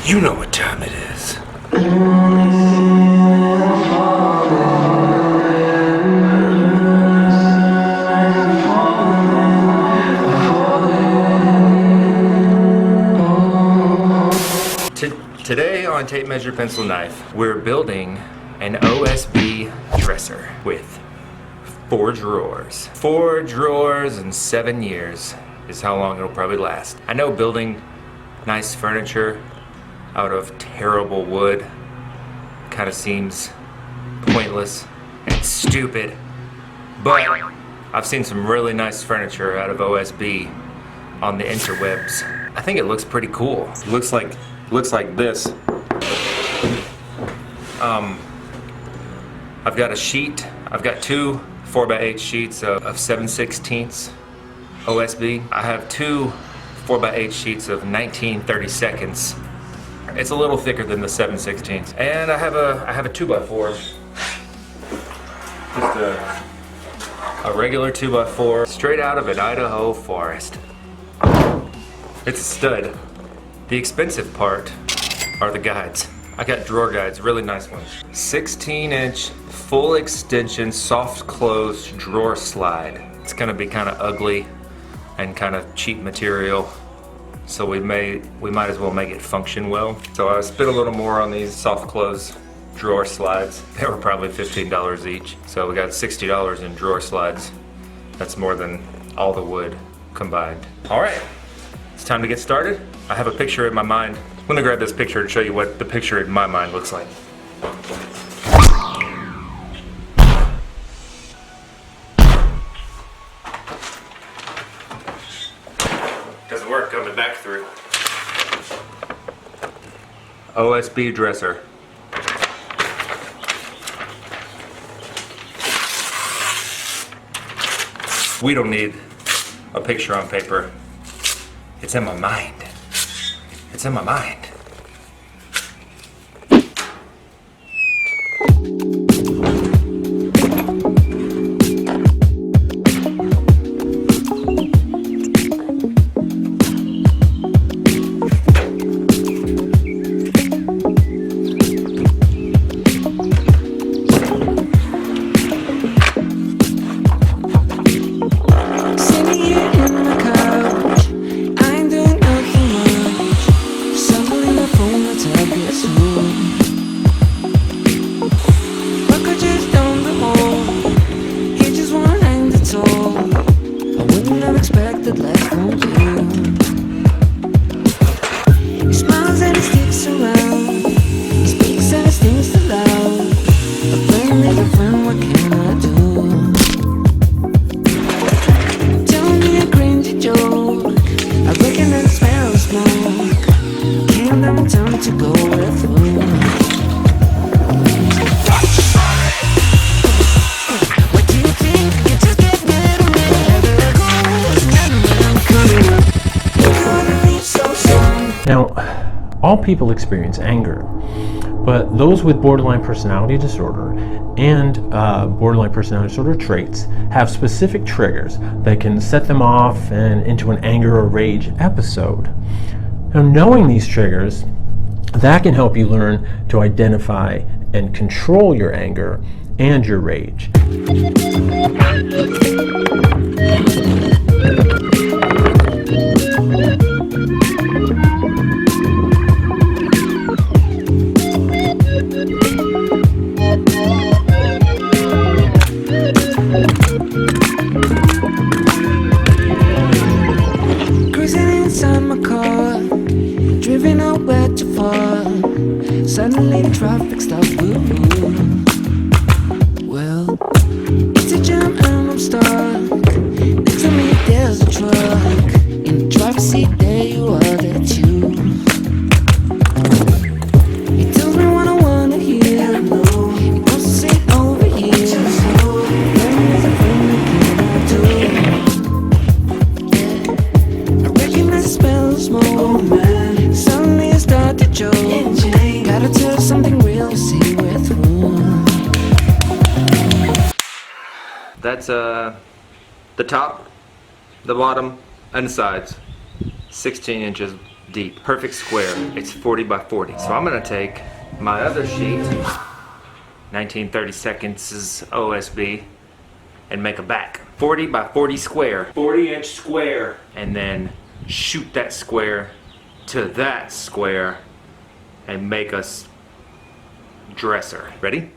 You know what time it is. Today on Tape Measure Pencil Knife, we're building an OSB dresser with 4 drawers. 4 drawers and 7 years is how long it'll probably last. I know building nice furniture out of terrible wood kind of seems pointless and stupid, but I've seen some really nice furniture out of OSB on the interwebs. I think it looks pretty cool. It looks like this. I've got a sheet. I've got 2 4x8 sheets of 7/16 OSB. I have 2 4x8 sheets of 19/32. It's a little thicker than the 7/16. And I have a 2x4. Just a regular 2x4 straight out of an Idaho forest. It's a stud. The expensive part are the guides. I got drawer guides, really nice ones. 16-inch full extension soft close drawer slide. It's gonna be kind of ugly and kind of cheap material, so we might as well make it function well. So I spent a little more on these soft close drawer slides. They were probably $15 each, so we got $60 in drawer slides. That's more than all the wood combined. All right, it's time to get started. I have a picture in my mind. I'm gonna grab this picture and show you what the picture in my mind looks like. Doesn't work coming back through. OSB dresser. We don't need a picture on paper. It's in my mind. It's in my mind. Now, all people experience anger, but those with borderline personality disorder and borderline personality disorder traits have specific triggers that can set them off and into an anger or rage episode. Now, knowing these triggers, that can help you learn to identify and control your anger and your rage. Suddenly the traffic stops. Well, it's a jam and I'm stuck. Next to me there's a truck. In the driver's seat there you are, that's you. He tells me what I wanna hear. He wants to sit over here. There is a friend that cannot do. Yeah, I recognize the smell of smoke. Oh man, suddenly I start to choke. Gotta tell something real to see with through. That's the top, the bottom, and the sides. 16 inches deep. Perfect square. It's 40 by 40. So I'm gonna take my other sheet, 1932 OSB, and make a back. 40 by 40 square. 40-inch square. And then shoot that square to that square and make us dresser. Ready?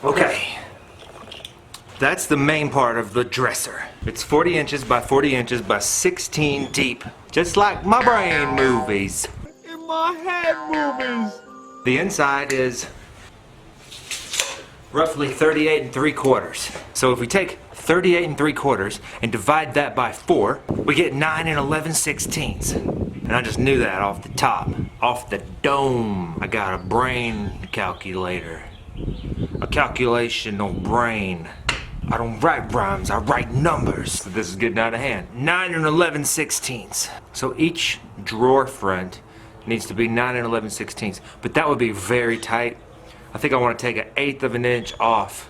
Okay, that's the main part of the dresser. It's 40 inches by 40 inches by 16 deep, just like my brain movies. In my head movies. The inside is roughly 38 3/4. So if we take 38 3/4 and divide that by 4, we get 9 11/16. And I just knew that off the top, off the dome. I got a brain calculator. A calculational brain. I don't write rhymes, I write numbers. So this is getting out of hand. 9 11/16. So each drawer front needs to be 9 11/16. But that would be very tight. I think I want to take 1/8 of an inch off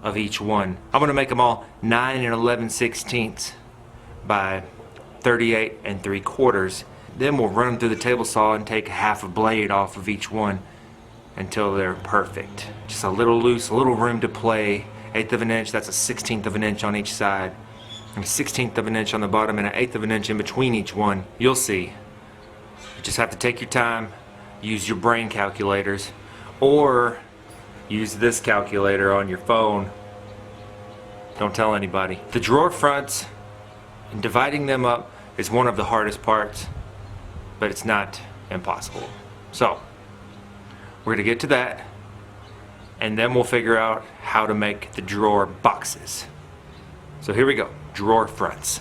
of each one. I'm going to make them all 9 11/16 by 38 3/4. Then we'll run them through the table saw and take half a blade off of each one until they're perfect. Just a little loose, a little room to play. 1/8 of an inch, that's a 1/16 of an inch on each side. And a 1/16 of an inch on the bottom and 1/8 of an inch in between each one. You'll see. You just have to take your time, use your brain calculators, or use this calculator on your phone. Don't tell anybody. The drawer fronts, and dividing them up is one of the hardest parts, but it's not impossible. So, we're gonna get to that, and then we'll figure out how to make the drawer boxes. So here we go, drawer fronts.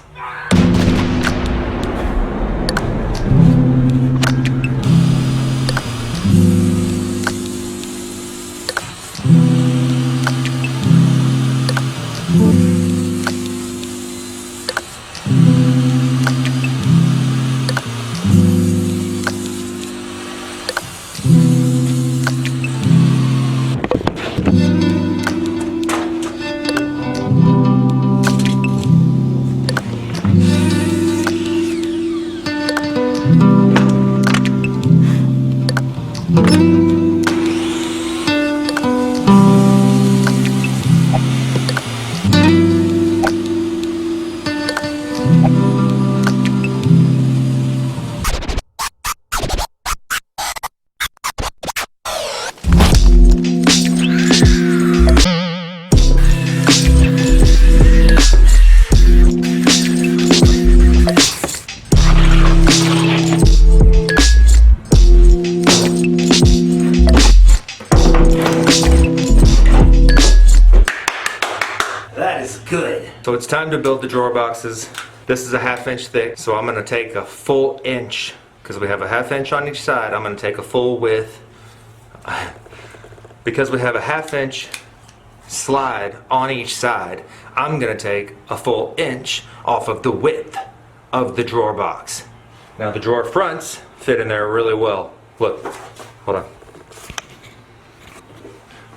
So it's time to build the drawer boxes. This is a 1/2 inch thick, so I'm gonna take a full inch, because we have a 1/2 inch on each side. I'm gonna take a full width, because we have a 1/2 inch slide on each side. I'm gonna take a full inch off of the width of the drawer box. Now the drawer fronts fit in there really well. Look, hold on.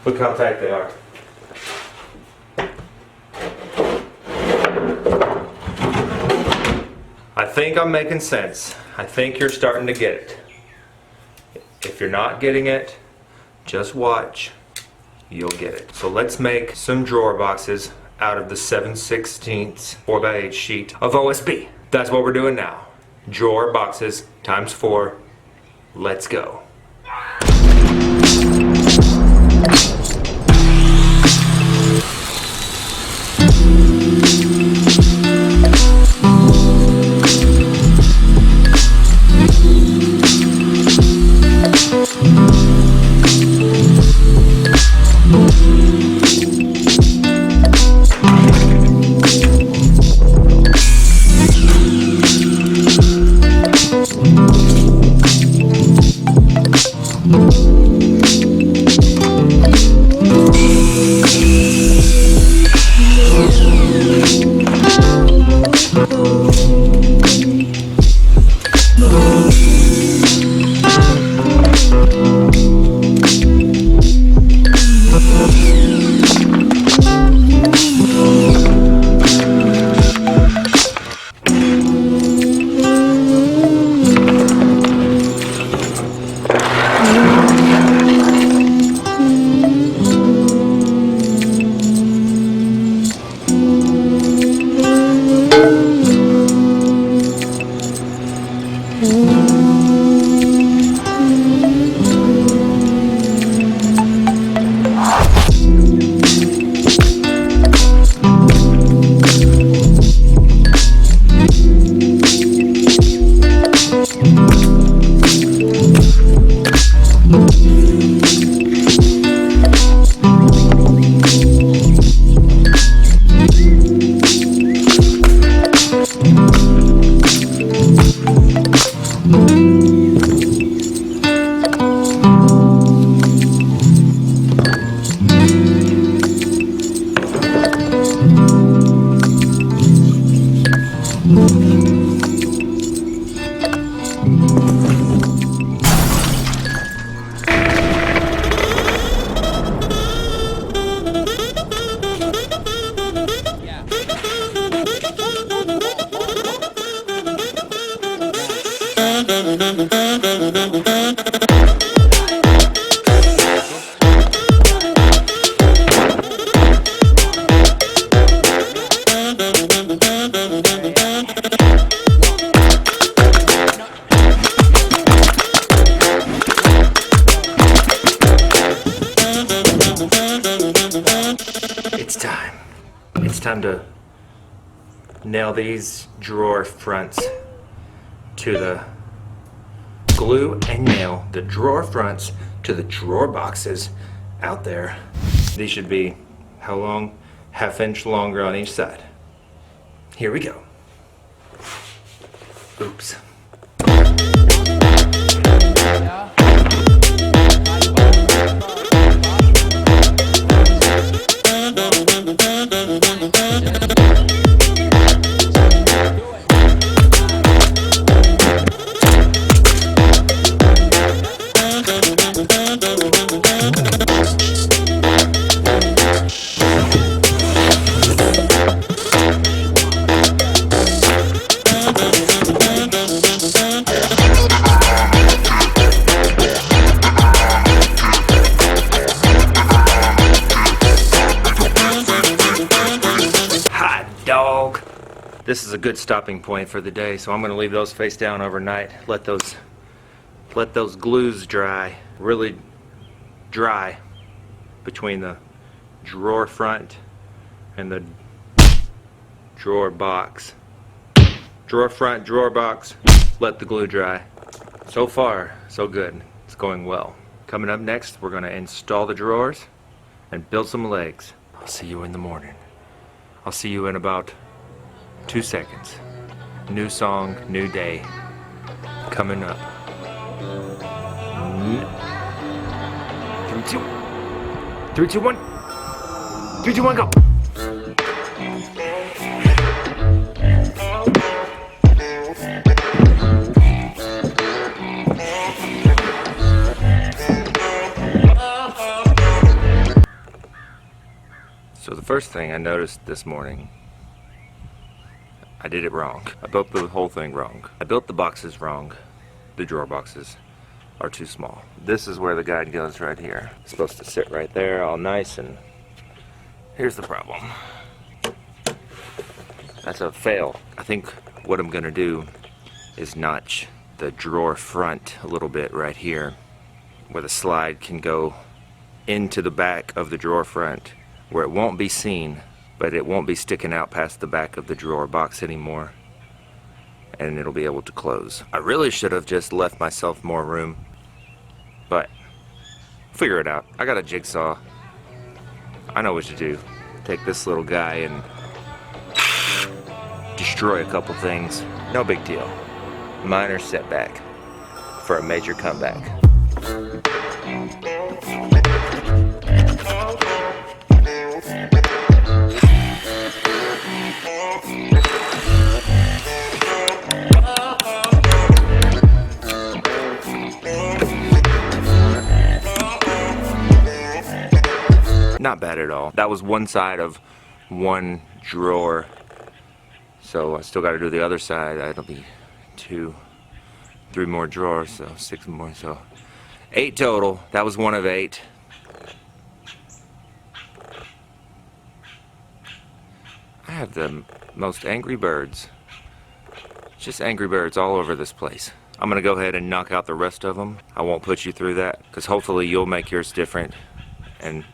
Look how tight they are. I think I'm making sense. I think you're starting to get it. If you're not getting it, just watch. You'll get it. So let's make some drawer boxes out of the 7/16 4x8 sheet of OSB. That's what we're doing now. Drawer boxes times 4. Let's go. It's time to nail these drawer fronts to the glue and nail the drawer fronts to the drawer boxes out there. These should be, how long? ½ inch longer on each side. Here we go. Oops. This is a good stopping point for the day, so I'm going to leave those face down overnight. Let those glues dry, really dry, between the drawer front and the drawer box. Drawer front, drawer box, let the glue dry. So far, so good. It's going well. Coming up next, we're going to install the drawers and build some legs. I'll see you in the morning. I'll see you in about 2 seconds. New song, new day. Coming up. 3, 2, 3, 2, 1. 3, 2, 1, go. First thing I noticed this morning, I did it wrong. I built the whole thing wrong. I built the boxes wrong. The drawer boxes are too small. This is where the guide goes right here. It's supposed to sit right there all nice, and here's the problem. That's a fail. I think what I'm gonna do is notch the drawer front a little bit right here, where the slide can go into the back of the drawer front, where it won't be seen, but it won't be sticking out past the back of the drawer box anymore, and it'll be able to close. I really should have just left myself more room, but figure it out. I got a jigsaw. I know what to do. Take this little guy and destroy a couple things. No big deal. Minor setback for a major comeback. Not bad at all. That was one side of one drawer, so I still got to do the other side. That'll be 2, 3 more drawers, so 6 more, so 8 total. That was one of 8. I have the most angry birds. Just angry birds all over this place. I'm gonna go ahead and knock out the rest of them. I won't put you through that, because hopefully you'll make yours different and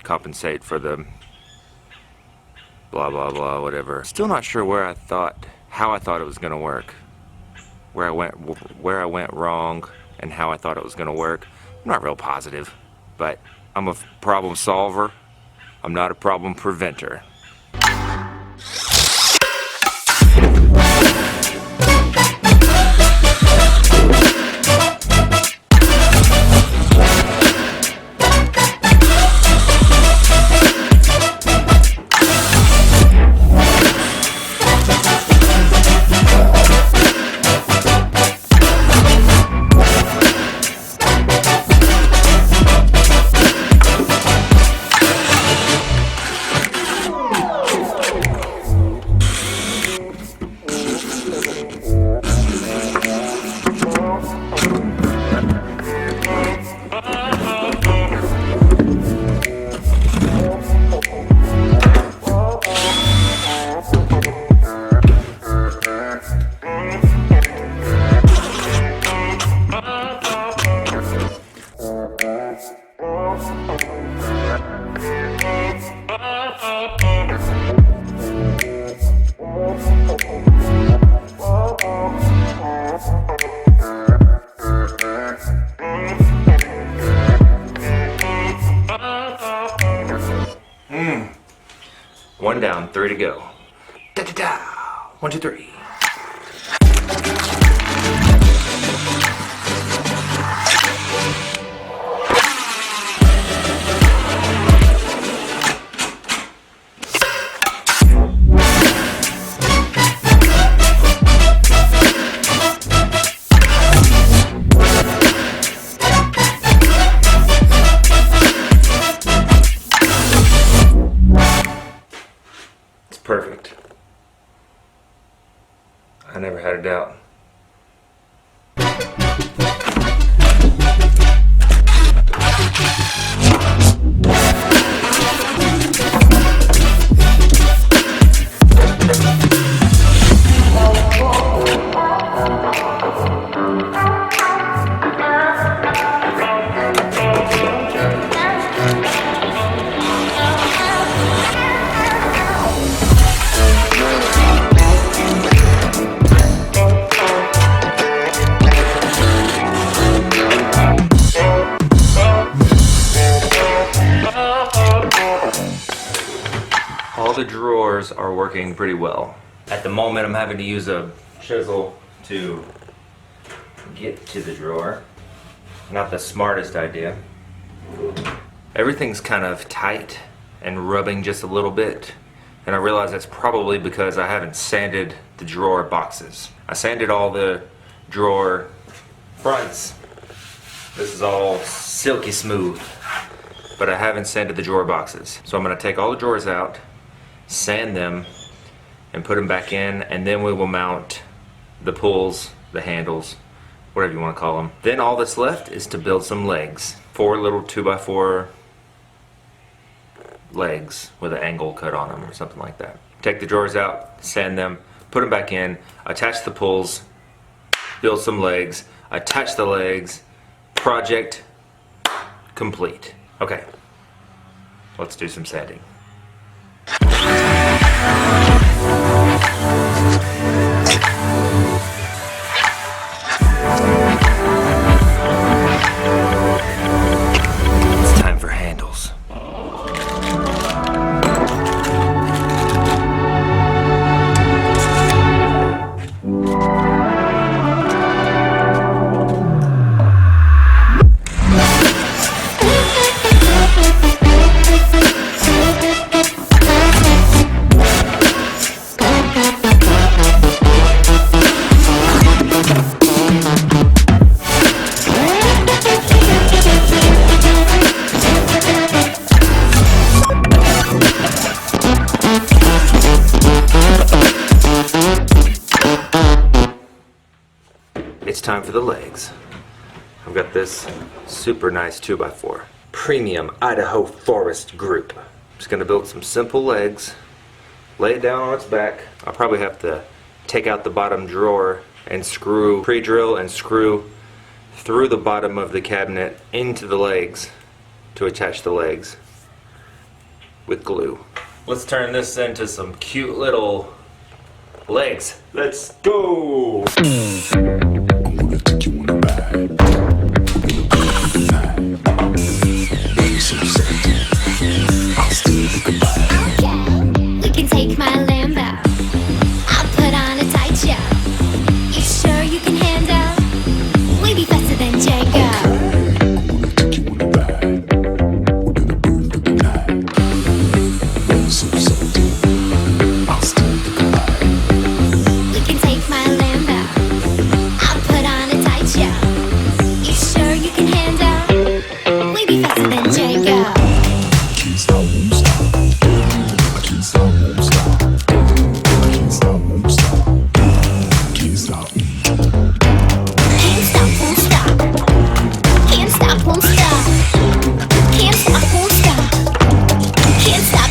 compensate for the blah blah blah whatever. Still not sure how I thought it was gonna work, where I went wrong, and how I thought it was gonna work. I'm not real positive, but I'm a problem solver. I'm not a problem preventer. One down, 3 to go. Da da da. 1, 2, 3. Perfect. I never had a doubt. All the drawers are working pretty well. At the moment, I'm having to use a chisel to get to the drawer. Not the smartest idea. Everything's kind of tight and rubbing just a little bit, and I realize that's probably because I haven't sanded the drawer boxes. I sanded all the drawer fronts. This is all silky smooth. but I haven't sanded the drawer boxes. So I'm gonna take all the drawers out, sand them, and put them back in, and then we will mount the pulls, the handles, whatever you wanna call them. Then all that's left is to build some legs. 4 little 2x4 legs with an angle cut on them or something like that. Take the drawers out, sand them, put them back in, attach the pulls, build some legs, attach the legs, project complete. Okay, let's do some sanding. It's time for handles. It's time for the legs. I've got this super nice 2x4 premium Idaho forest group. I'm just gonna build some simple legs, lay it down on its back. I'll probably have to take out the bottom drawer and screw, pre-drill and screw through the bottom of the cabinet into the legs to attach the legs with glue. Let's turn this into some cute little legs. Let's go! We can take my Lambo. I'll put on a tight show. You sure you can handle? We be faster than Django. We can take my Lambo. I'll put on a tight show. You sure you can handle? We be faster than Django. Can't stop, won't stop. I can't stop, won't stop. Can't stop, won't stop. Can't stop. Can't stop, won't stop. Can't stop, won't stop. Can't stop, won't stop. Can't stop.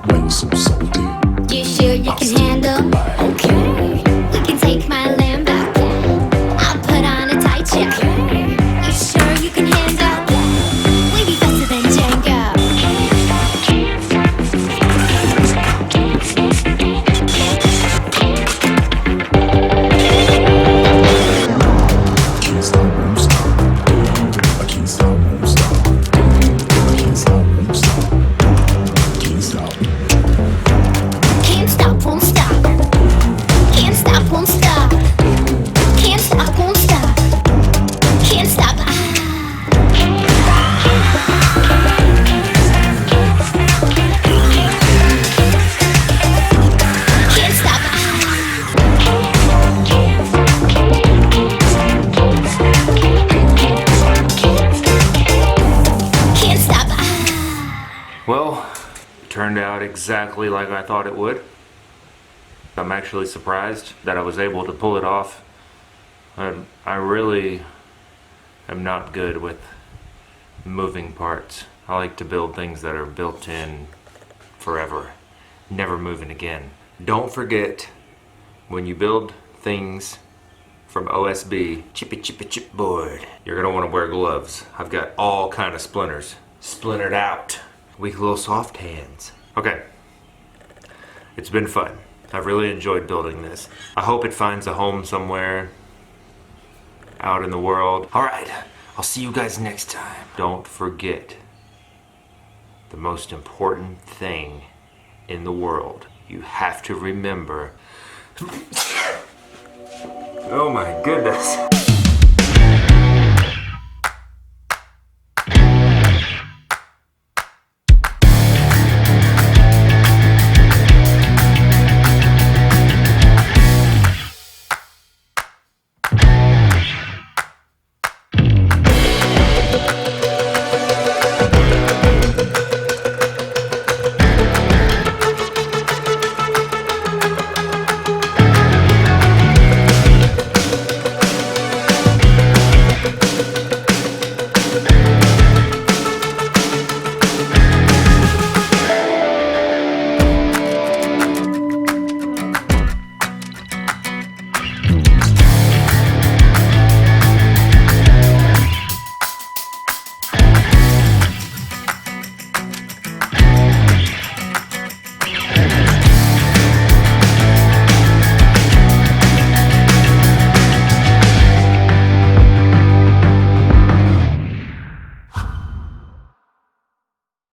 Way so salty. You sure you can handle? Okay. We can take my Lambo. I'll put on a tight show. You sure you can handle? We be faster than Django. Can't stop, won't stop. I can't stop, won't stop. Can't stop, won't stop. Can't stop. Can't stop, won't stop. Can't stop, won't stop. Can't stop, won't stop. Can't stop. Can't stop. Can't stop. Well, it turned out exactly like I thought it would. I'm actually surprised that I was able to pull it off. I really am not good with moving parts. I like to build things that are built in forever, never moving again. Don't forget, when you build things from OSB, chippy chipboard, you're gonna wanna wear gloves. I've got all kind of splinters, splintered out. Weak little soft hands. Okay, it's been fun. I've really enjoyed building this. I hope it finds a home somewhere out in the world. All right, I'll see you guys next time. Don't forget the most important thing in the world. You have to remember. Oh my goodness.